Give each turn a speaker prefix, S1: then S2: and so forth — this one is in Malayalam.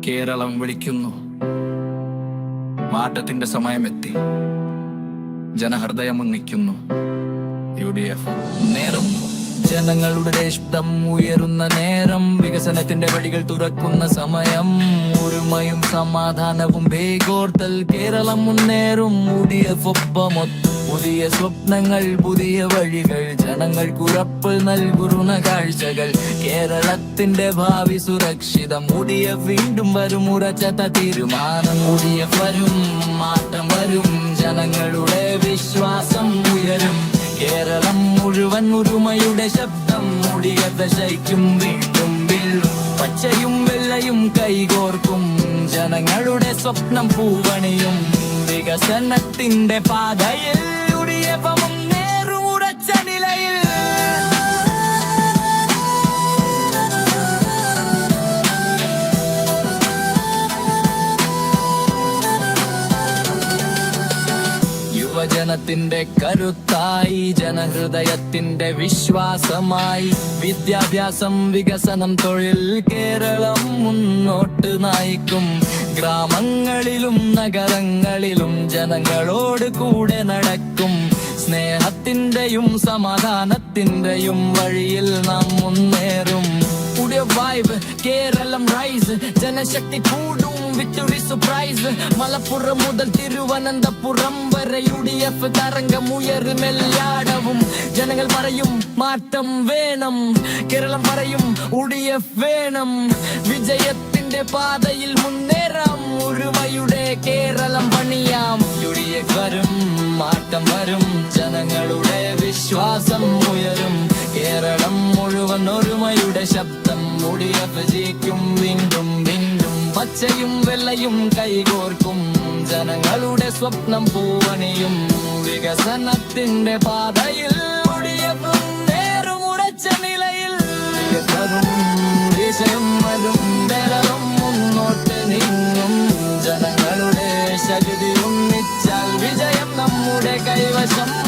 S1: കേരളം വിളിക്കുന്നു. മാറ്റത്തിന്റെ സമയമെത്തി. ജനഹൃദയം ഒന്നിക്കുന്നു. UDF നേരം. ജനങ്ങളുടെ ശബ്ദം ഉയരുന്ന നേരം. വികസനത്തിന്റെ വഴികൾ തുറക്കുന്ന സമയം. ഒരുമയും സമാധാനവും വേഗോർത്തൽ കേരളം മുന്നേറും. UDF ഒപ്പമൊത്ത് പുതിയ സ്വപ്നങ്ങൾ, പുതിയ വഴികൾ. ജനങ്ങൾക്കുറപ്പ് നൽകുന്ന കാഴ്ചകൾ. കേരളത്തിന്റെ ഭാവി സുരക്ഷിതം. UDF വീണ്ടും വരും. ഉറച്ച തീരുമാനം. UDF വരും. മാറ്റം വരും. ജനങ്ങളുടെ വിശ്വാസം ഉയരും. കേരളം മുഴുവൻ ഒരുമയുടെ ശബ്ദം. UDF ശയിക്കും. വീണ്ടും വീഴും. പച്ചയും വെള്ളയും കൈകോർക്കും. ജനങ്ങളുടെ സ്വപ്നം പൂവണിയും. വികസനത്തിന്റെ പാതയിൽ UDF മുന്നേറും ഉറച്ച നിലയിൽ. യുവജനത്തിന്റെ കരുത്തായി, ജനഹൃദയത്തിന്റെ വിശ്വാസമായി. വിദ്യാഭ്യാസം, വികസനം, തൊഴിൽ കേരളം മുന്നോട്ട് നയിക്കും. ഗ്രാമങ്ങളിലും നഗരങ്ങളിലും ജനങ്ങളോട് കൂടെ നടക്കും. സ്നേഹത്തിന്റെയും സമാധാനത്തിന്റെയും വഴിയിൽ നാം മുന്നേറും. Vibe Kerala rise. ജനശക്തി കൂടും. Victory surprise. മലപ്പുറം മുതൽ തിരുവനന്തപുരം വരെ UDF തരംഗമുയരും എല്ലായിടവും. ജനങ്ങൾ പറയും മാറ്റം വേണം. കേരളം പറയും UDF വേണം. വിജയത്തിന്റെ പാതയിൽ മുന്നേറാം. ഒരുമയുടെ കേരളം പണിയാം. UDF വരും. മാറ്റം വരും. ജനങ്ങളുടെ വിശ്വാസം ഉയരും. കേരളം മുഴുവൻ ഒരുമയുടെ ശബ്ദം. UDF ജയിക്കും. വീണ്ടും വീണ്ടും. പച്ചയും വെള്ളയും കൈകോർക്കും. ജനങ്ങളുടെ സ്വപ്നം പൂവണിയും. വികസനത്തിന്റെ പാതയിൽ UDF നേരും ഉറച്ച നിലയിൽ. വിജയം വരും. കേരളം മുന്നോട്ട് നീങ്ങും. ജനങ്ങളുടെ ശക്തി ഒന്നിച്ചാൽ വിജയം നമ്മുടെ കൈവശം.